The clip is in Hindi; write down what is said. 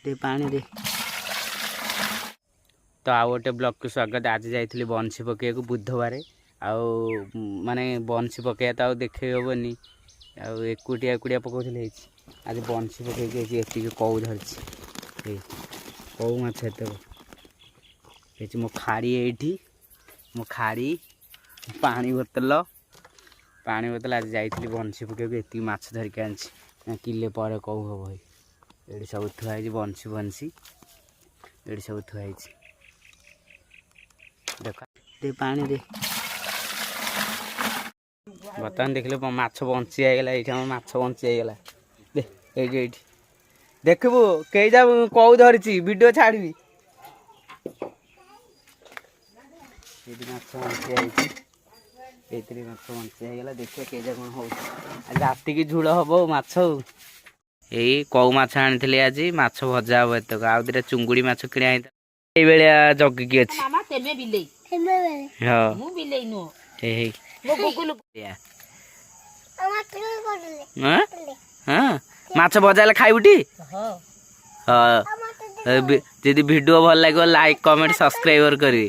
दे पानी दे। तो आउ गोटे ब्लॉग को स्वागत। आज जाइली बंशी पकड़ बुधवार माने बंशी पकड़ा तो देखे हेनी आकुटिया एकुटिया पकाउल। आज बंशी पकड़ कौ धरी कौ माछ मो खाड़ी ये मो खाड़ी पानी बोतल आज जाइली बंशी पकड़ ये माछ धरिक आनी किले पर कौ हम ये सब थुआई बंशी बंशी ये सब थुआई देख दे पानी दे। बर्तमान देखले माछ बंची आईगला ये माछ बंची आईगला ये देखबू कई जा कौ धरी वीडियो छाड़ी माछ बंची आई माछ बंची आईगला देखिए कई जा कौन हो राति की झूल हम माछ यही कौ माछ आनी आज माछ भजा हम एतक आउ दुटा चुंगुड़ी माछ किणा ये जगिकी अच्छी माछ भजा खाइबू टी। हाँ वीडियो भल लगे लाइक कमेंट सब्सक्राइब करेंगे।